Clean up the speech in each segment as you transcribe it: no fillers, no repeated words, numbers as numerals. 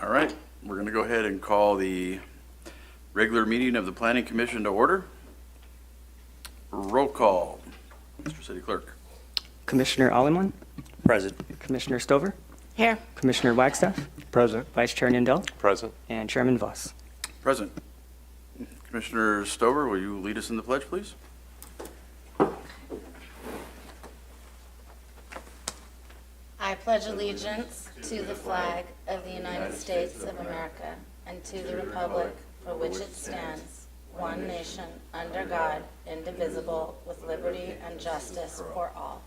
All right, we're going to go ahead and call the regular meeting of the Planning Commission to order. Roll call. Mr. City Clerk. Commissioner Alleman, Present. Commissioner Stover, Here. Commissioner Wagstaff, Present. Vice Chair Nindell, Present. and Chairman Voss. Present. Commissioner Stover, will you lead us in the pledge, please? I pledge allegiance to the flag of the United States of America and to the republic for which it stands, one nation, under God, indivisible, with liberty and justice for all.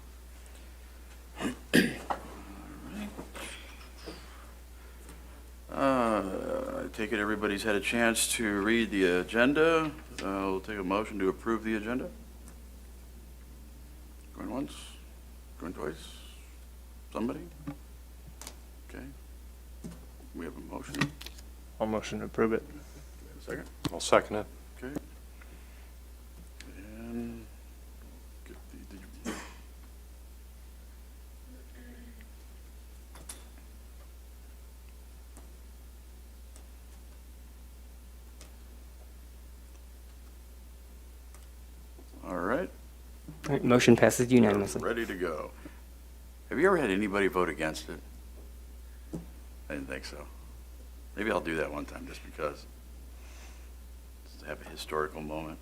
I take it everybody's had a chance to read the agenda. We'll take a motion to approve the agenda. Going once, going twice. Somebody? Okay. We have a motion. I'll motion to approve it. A second. I'll second it. Okay. And get the, all right. All right, motion passes unanimously. Ready to go. Have you ever had anybody vote against it? I didn't think so. Maybe I'll do that one time just because. Just to have a historical moment.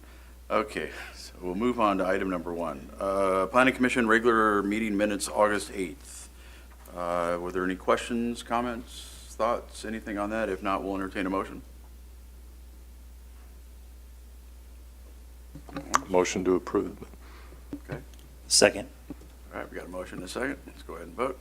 Okay, so we'll move on to item number 1. Planning Commission regular meeting minutes, August 8th. Were there any questions, comments, thoughts, anything on that? If not, we'll entertain a motion. Motion to approve. Okay. Second. All right, we got a motion and a second. Let's go ahead and vote.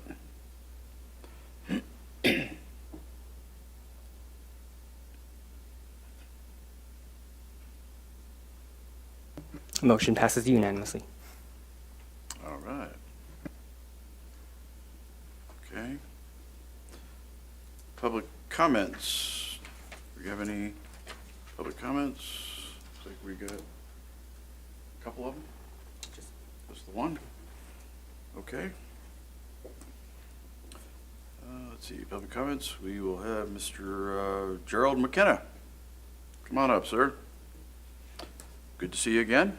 Motion passes unanimously. All right. Okay. Public comments. Do we have any public comments? Looks like we got a couple of them. Just the one. Okay. Let's see, public comments. We will have Mr. Gerald McKenna. Come on up, sir. Good to see you again.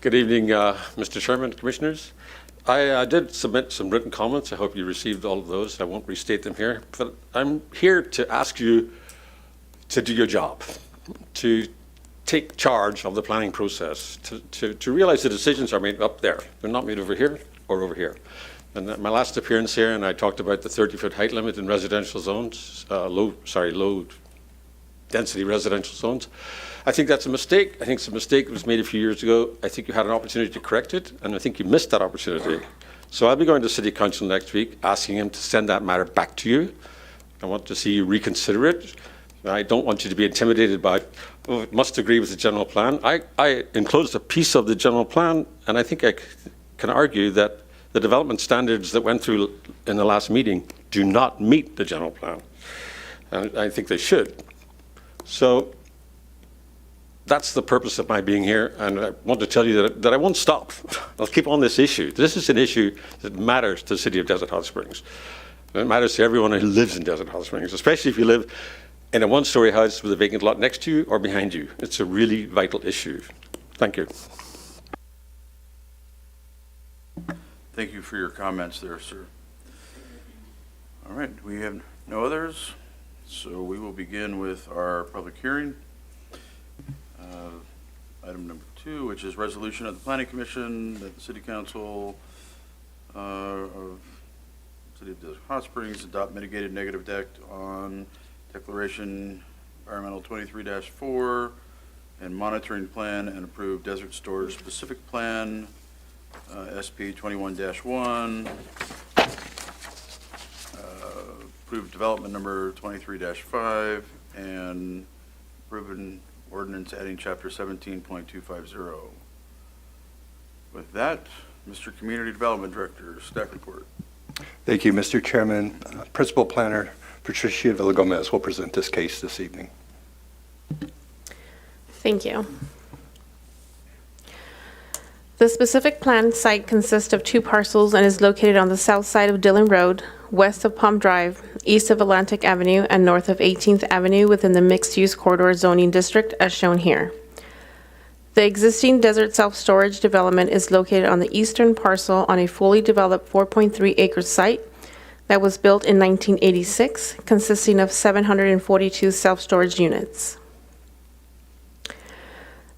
Good evening, Mr. Chairman, Commissioners. I did submit some written comments. I hope you received all of those. I won't restate them here, but I'm here to ask you to do your job, to take charge of the planning process, to realize the decisions are made up there. They're not made over here or over here. And my last appearance here, and I talked about the 30-foot height limit in residential zones, low density residential zones. I think that's a mistake. I think it's a mistake that was made a few years ago. I think you had an opportunity to correct it, and I think you missed that opportunity. So I'll be going to City Council next week, asking him to send that matter back to you. I want to see you reconsider it. I don't want you to be intimidated by, oh, it must agree with the general plan. I enclosed a piece of the general plan, and I think I can argue that the development standards that went through in the last meeting do not meet the general plan. And I think they should. So that's the purpose of my being here, and I want to tell you that I won't stop. I'll keep on this issue. This is an issue that matters to the city of Desert Hot Springs. And it matters to everyone who lives in Desert Hot Springs, especially if you live in a one-story house with a vacant lot next to you or behind you. It's a really vital issue. Thank you. Thank you for your comments there, sir. All right, we have no others, so we will begin with our public hearing. Item number 2, which is resolution of the Planning Commission that the City Council of City of Desert Hot Springs adopt mitigated negative deck on Declaration Environmental 23-4 and Monitoring Plan and approve Desert Storage Specific Plan SP 21-1, approved development number 23-5, and proven ordinance adding chapter 17.250. With that, Mr. Community Development Director, staff report. Thank you, Mr. Chairman. Principal Planner Patricia Villagomez will present this case this evening. Thank you. The specific planned site consists of 2 parcels and is located on the south side of Dillon Road, west of Palm Drive, east of Atlantic Avenue, and north of 18th Avenue within the mixed-use corridor zoning district as shown here. The existing desert self-storage development is located on the eastern parcel on a fully developed 4.3-acre site that was built in 1986, consisting of 742 self-storage units.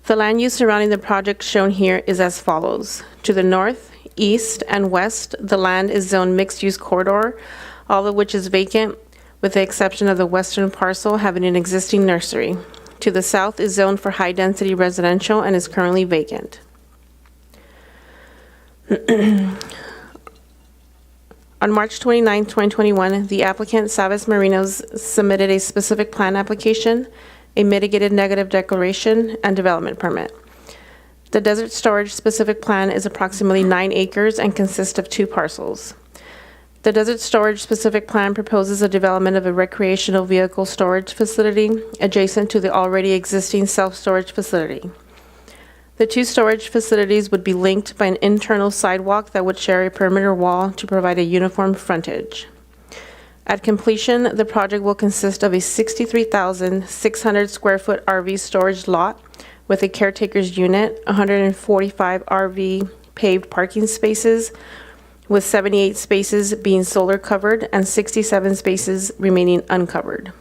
The land use surrounding the project shown here is as follows. To the north, east, and west, the land is zoned mixed-use corridor, all of which is vacant, with the exception of the western parcel having an existing nursery. To the south is zoned for high-density residential and is currently vacant. On March 29, 2021, the applicant, Savas Marinos, submitted a specific plan application, a mitigated negative declaration, and development permit. The desert storage specific plan is approximately 9 acres and consists of 2 parcels. The desert storage specific plan proposes a development of a recreational vehicle storage facility adjacent to the already existing self-storage facility. The 2 storage facilities would be linked by an internal sidewalk that would share a perimeter wall to provide a uniform frontage. At completion, the project will consist of a 63,600 square foot RV storage lot with a caretaker's unit, 145 RV paved parking spaces, with 78 spaces being solar covered and 67 spaces remaining uncovered.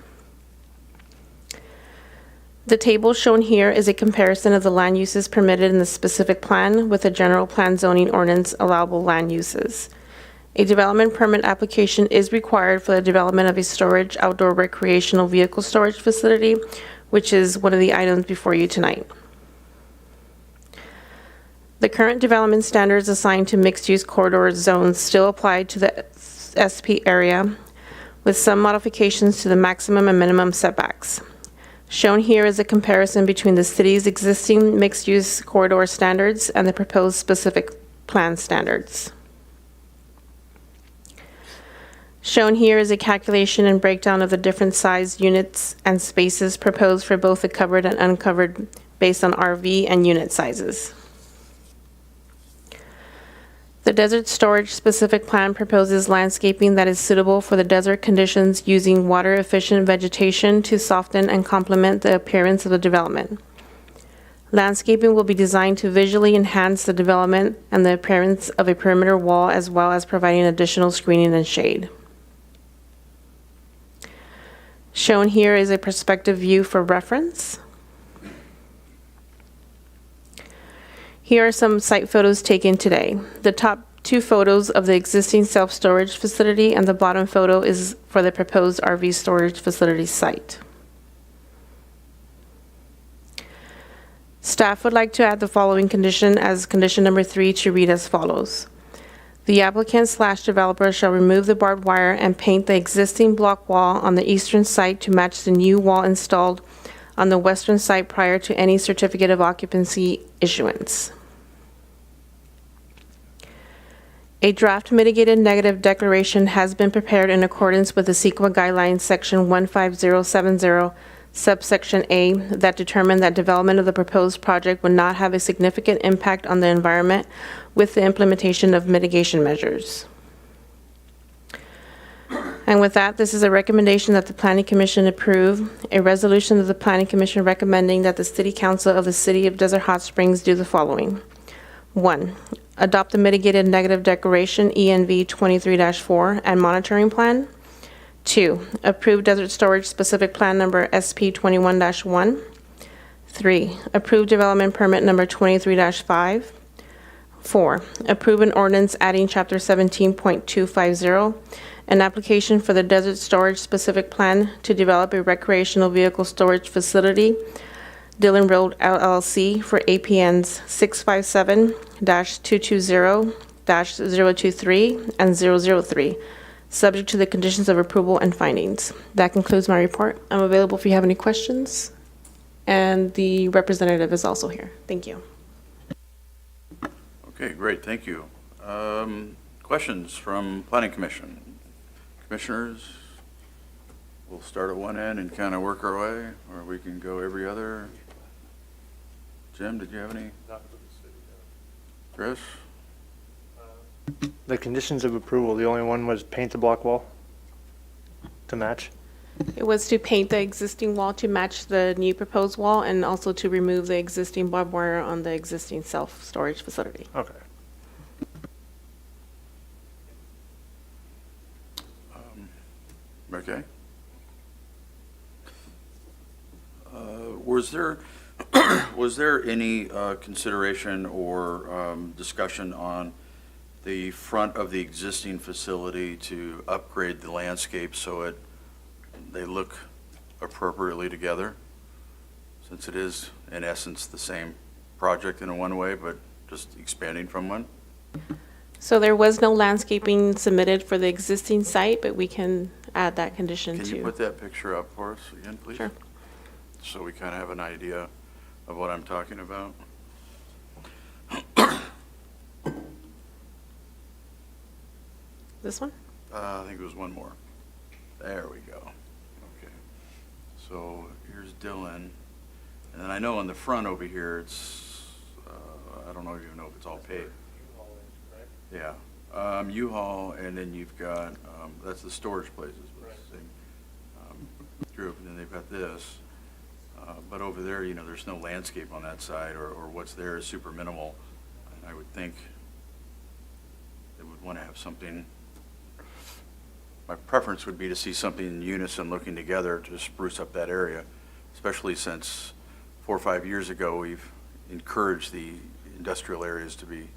The table shown here is a comparison of the land uses permitted in the specific plan with the general plan zoning ordinance allowable land uses. A development permit application is required for the development of a storage outdoor recreational vehicle storage facility, which is one of the items before you tonight. The current development standards assigned to mixed-use corridor zones still apply to the SP area, with some modifications to the maximum and minimum setbacks. Shown here is a comparison between the city's existing mixed-use corridor standards and the proposed specific plan standards. Shown here is a calculation and breakdown of the different size units and spaces proposed for both the covered and uncovered based on RV and unit sizes. The desert storage specific plan proposes landscaping that is suitable for the desert conditions using water-efficient vegetation to soften and complement the appearance of the development. Landscaping will be designed to visually enhance the development and the appearance of a perimeter wall, as well as providing additional screening and shade. Shown here is a perspective view for reference. Here are some site photos taken today. The top 2 photos of the existing self-storage facility and the bottom photo is for the proposed RV storage facility site. Staff would like to add the following condition as condition number 3 to read as follows. The applicant/developer shall remove the barbed wire and paint the existing block wall on the eastern site to match the new wall installed on the western site prior to any certificate of occupancy issuance. A draft mitigated negative declaration has been prepared in accordance with the CEQA guidelines section 15070 subsection A that determine that development of the proposed project would not have a significant impact on the environment with the implementation of mitigation measures. And with that, this is a recommendation that the Planning Commission approve a resolution of the Planning Commission recommending that the City Council of the City of Desert Hot Springs do the following. 1. Adopt the mitigated negative declaration ENV 23-4 and monitoring plan. 2. Approve desert storage specific plan number SP 21-1. 3. Approve development permit number 23-5. 4. Approve an ordinance adding chapter 17.250, an application for the desert storage specific plan to develop a recreational vehicle storage facility, Dillon Road LLC for APNs 657-220-023 and 003, subject to the conditions of approval and findings. That concludes my report. I'm available if you have any questions. And the representative is also here. Thank you. Okay, great, thank you. Questions from Planning Commission? Commissioners, we'll start at one end and kind of work our way, or we can go every other. Jim, did you have any? Chris? The conditions of approval, the only one was paint the block wall to match? It was to paint the existing wall to match the new proposed wall and also to remove the existing barbed wire on the existing self-storage facility. Okay. Okay. Was there, was there any consideration or discussion on the front of the existing facility to upgrade the landscape so they look appropriately together? Since it is, in essence, the same project in one way, but just expanding from one? So there was no landscaping submitted for the existing site, but we can add that condition Can to. you put that picture up for us again, please? Sure. So we kind of have an idea of what I'm talking about. This one? I think it was one more. There we go. Okay. So here's Dylan. And then I know on the front over here, it's, I don't know even know if it's all paved. Yeah. U-Haul, and then you've got, that's the storage places. Right. Group, and then they've got this. But over there, you know, there's no landscape on that side, or what's there is super minimal. And I would think they would want to have something. My preference would be to see something in unison looking together to spruce up that area, especially since 4 or 5 years ago, we've encouraged the industrial areas to be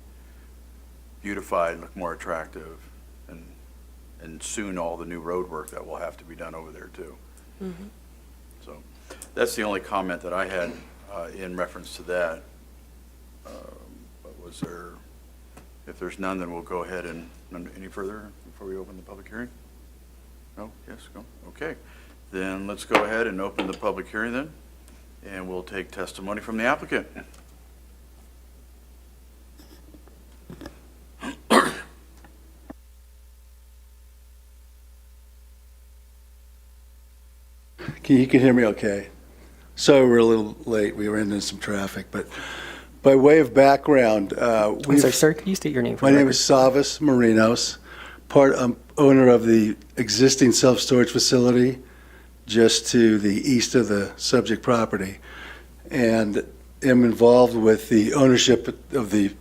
beautified and look more attractive, and soon all the new road work that will have to be done over there too. Mm-hmm. So that's the only comment that I had in reference to that. But was there, if there's none, then we'll go ahead and, any further before we open the public hearing? No? Yes? Go? Okay. Then let's go ahead and open the public hearing then, and we'll take testimony from the applicant. You can hear me okay? Sorry we're a little late. We ran into some traffic, but by way of background, I'm sorry, sir, could you state your name for my the name record? is Savas Marinos, owner of the existing self-storage facility just to the east of the subject property, and am involved with the ownership of the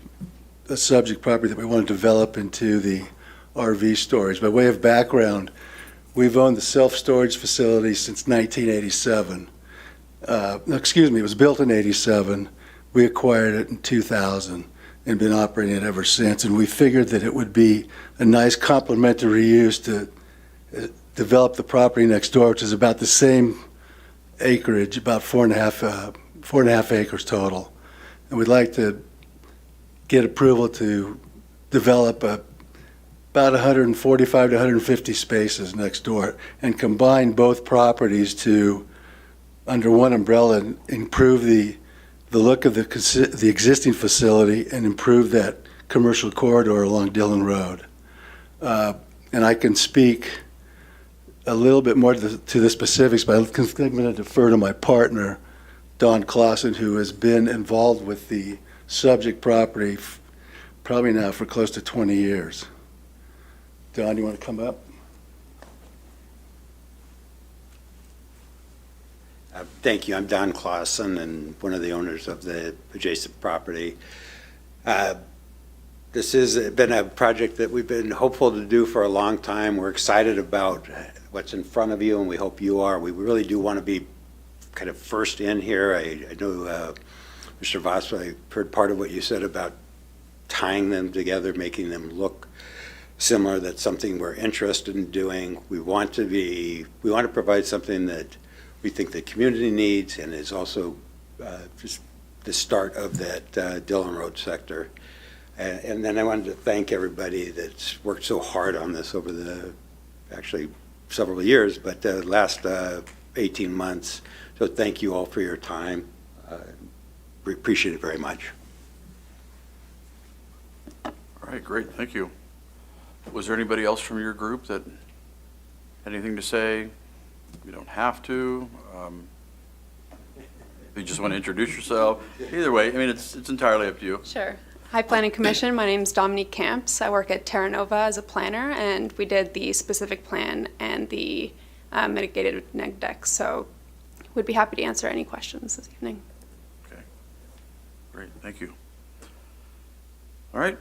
subject property that we want to develop into the RV storage. By way of background, we've owned the self-storage facility since 1987. Excuse me, it was built in 87. We acquired it in 2000 and been operating it ever since. And we figured that it would be a nice complementary use to develop the property next door, which is about the same acreage, about 4.5 acres total. And we'd like to get approval to develop about 145 to 150 spaces next door and combine both properties to, under one umbrella, and improve the look of the existing facility and improve that commercial corridor along Dillon Road. And I can speak a little bit more to the specifics, but I'm going to defer to my partner, Don Clausen, who has been involved with the subject property probably now for close to 20 years. Don, you want to come up? Thank you. I'm Don Clausen and one of the owners of the adjacent property. This has been a project that we've been hopeful to do for a long time. We're excited about what's in front of you, and we hope you are. We really do want to be kind of first in here. I know, Mr. Voss, I heard part of what you said about tying them together, making them look similar. That's something we're interested in doing. We want to provide something that we think the community needs and is also just the start of that Dillon Road sector. And then I wanted to thank everybody that's worked so hard on this over the, actually several years, but the last 18 months. So thank you all for your time. We appreciate it very much. All right, great, thank you. Was there anybody else from your group that had anything to say? You don't have to. You just want to introduce yourself. Either way, I mean, it's entirely up to you. Sure. Hi, Planning Commission. My name is Dominique Camps. I work at Terra Nova as a planner, and we did the specific plan and the mitigated neg deck. So would be happy to answer any questions this evening. Okay, great, thank you. All right,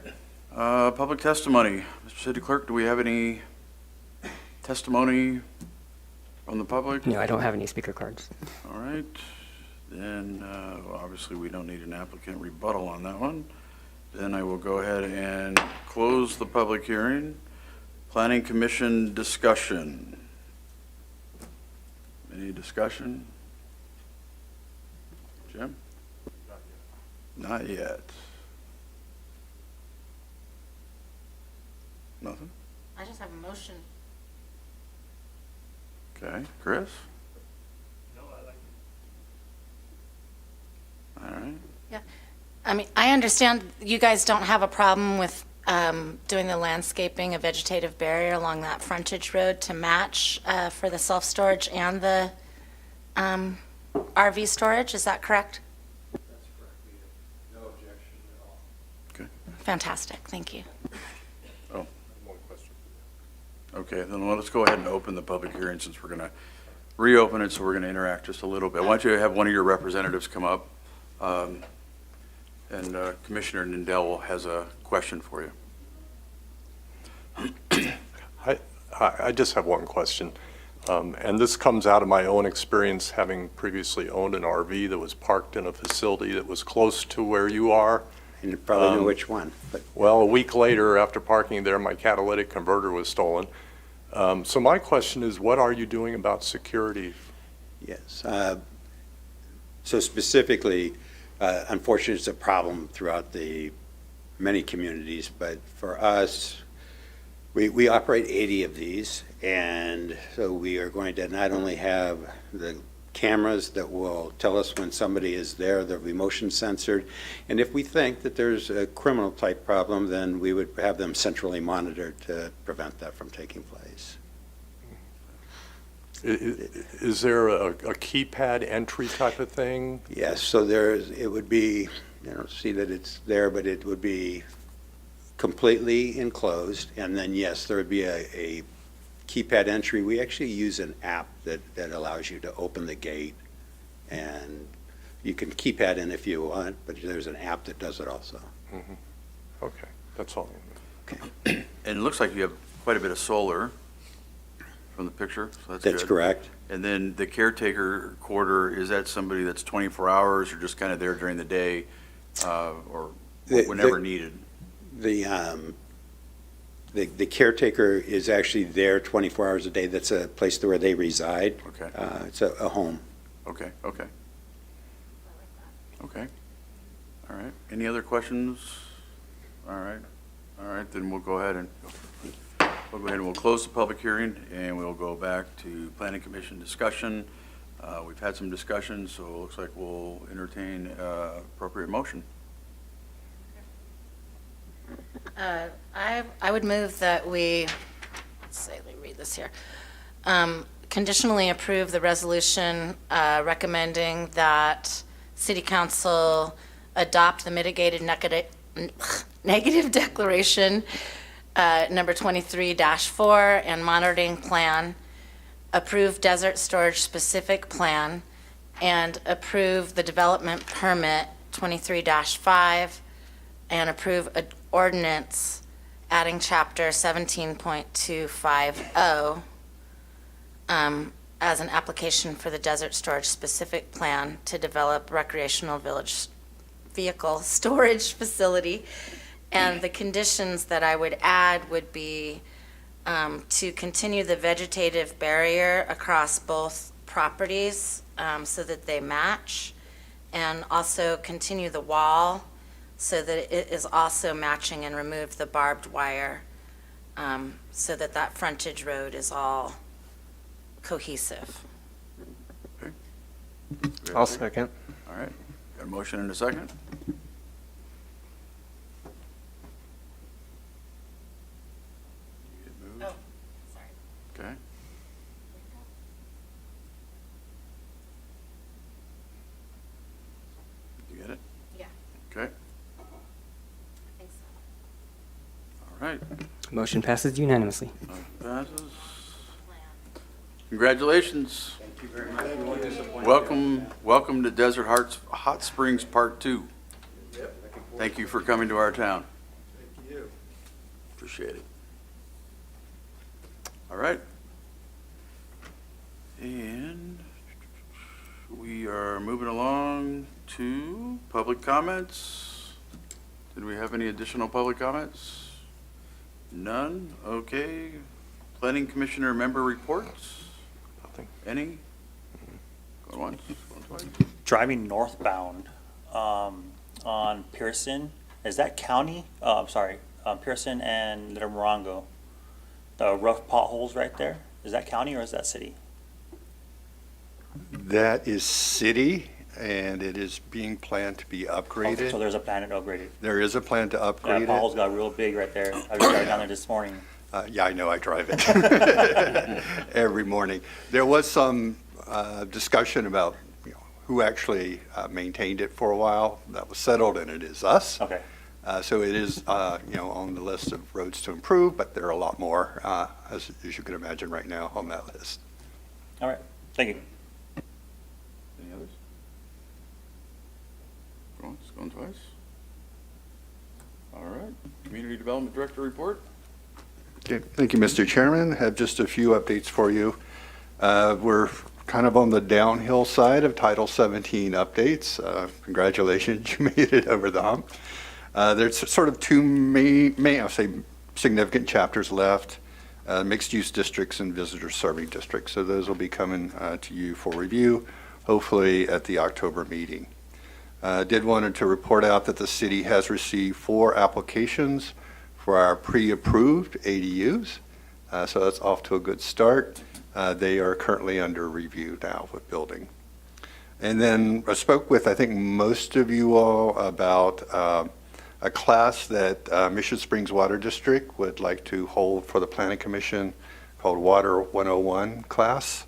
public testimony. Mr. City Clerk, do we have any testimony from the public? No, I don't have any speaker cards. All right, then obviously we don't need an applicant rebuttal on that one. Then I will go ahead and close the public hearing. Planning Commission discussion. Any discussion? Jim? Not yet. Nothing? I just have a motion. Okay, Chris? All right. Yeah, I mean, I understand you guys don't have a problem with doing the landscaping, a vegetative barrier along that frontage road to match for the self-storage and the RV storage, is that correct? That's correct. We have no objection at all. Okay. Fantastic, thank you. Oh, One question. okay, then let's go ahead and open the public hearing since we're going to reopen it, so we're going to interact just a little bit. Why don't you have one of your representatives come up? And Commissioner Nindell has a question for you. I just have one question. And this comes out of my own experience, having previously owned an RV that was parked in a facility that was close to where you are. And you probably know which one, but Well, a week later, after parking there, my catalytic converter was stolen. So my question is, what are you doing about security? yes. So specifically, unfortunately, it's a problem throughout the many communities, but for us, we operate 80 of these, and so we are going to not only have the cameras that will tell us when somebody is there, they'll be motion censored, and if we think that there's a criminal type problem, then we would have them centrally monitored to prevent that from taking place. Is there a keypad entry type of thing? Yes, so it would be, see that it's there, but it would be completely enclosed, and then, yes, there would be a keypad entry. We actually use an app that allows you to open the gate, and you can keypad in if you want, but there's an app that does it also. Mm-hmm. Okay, that's all. And it looks like you have quite a bit of solar from the picture, so that's good. That's correct. And then the caretaker quarter, is that somebody that's 24 hours or just kind of there during the day or whenever needed? The caretaker is actually there 24 hours a day. That's a place where they reside. Okay. It's a home. Okay, okay. Okay. All right. Any other questions? All right. All right, then we'll go ahead and we'll close the public hearing and we'll go back to Planning Commission discussion. We've had some discussion, so it looks like we'll entertain appropriate motion. I would move that we, let's say, let me read this here. Conditionally approve the resolution recommending that City Council adopt the mitigated negative declaration number 23-4 and monitoring plan, approve desert storage specific plan, and approve the development permit 23-5, and approve an ordinance adding chapter 17.250 as an application for the desert storage specific plan to develop recreational village vehicle storage facility. And the conditions that I would add would be to continue the vegetative barrier across both properties so that they match, and also continue the wall so that it is also matching, and remove the barbed wire so that that frontage road is all cohesive. Okay. I'll second. All right. Got a motion and a second? Oh, sorry. Okay. You get it? Yeah. Okay. right. Motion passes unanimously. Passes. Congratulations. Thank you very much. Welcome to Desert Hot Springs Part 2. Thank you for coming to our town. Thank you. Appreciate it. All right. And we are moving along to public comments. Did we have any additional public comments? None? Okay. Planning Commissioner member reports? Nothing. Any? Going once, going twice. Driving northbound on Pearson, is that county? I'm sorry, Pearson and Little Morongo. The rough potholes right there, is that county or is that city? That is city, and it is being planned to be Okay, so upgraded. there's a plan to upgrade it. There is a plan to Yeah, upgrade it. potholes got real big right there. I was driving down there this morning. Yeah, I know, I drive it every morning. There was some discussion about, who actually maintained it for a while. That was settled, and it is us. Okay, So it is, on the list of roads to improve, but there are a lot more, as you can imagine right now, on that list. all right, thank you. Any others? Going once, going twice? All right. Community Development Director report? Okay, thank you, Mr. Chairman. Have just a few updates for you. We're kind of on the downhill side of Title 17 updates. Congratulations, you made it over the hump. There's sort of two I'll say, significant chapters left, mixed-use districts and visitor-serving districts. So those will be coming to you for review, hopefully at the October meeting. Did wanted to report out that the city has received 4 applications for our pre-approved ADUs. So that's off to a good start. They are currently under review now with building. And then I spoke with, I think, most of you all about a class that Mission Springs Water District would like to hold for the Planning Commission called Water 101 class.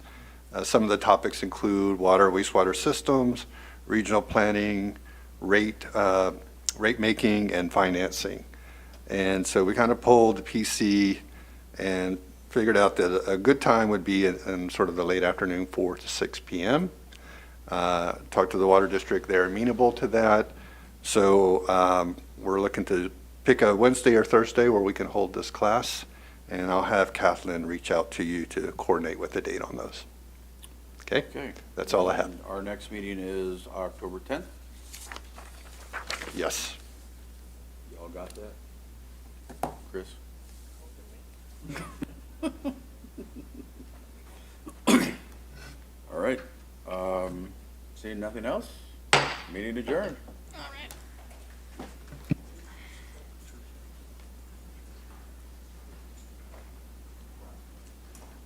Some of the topics include water, wastewater systems, regional planning, rate making, and financing. And so we kind of pulled the PC and figured out that a good time would be in sort of the late afternoon, 4 to 6 p.m. Talked to the water district, they're amenable to that. So we're looking to pick a Wednesday or Thursday where we can hold this class, and I'll have Kathleen reach out to you to coordinate with the date on those. Okay? Okay. That's all I have. And our next meeting is October 10th. Yes. Y'all got that? Chris? All right. Seeing nothing else, meeting adjourned.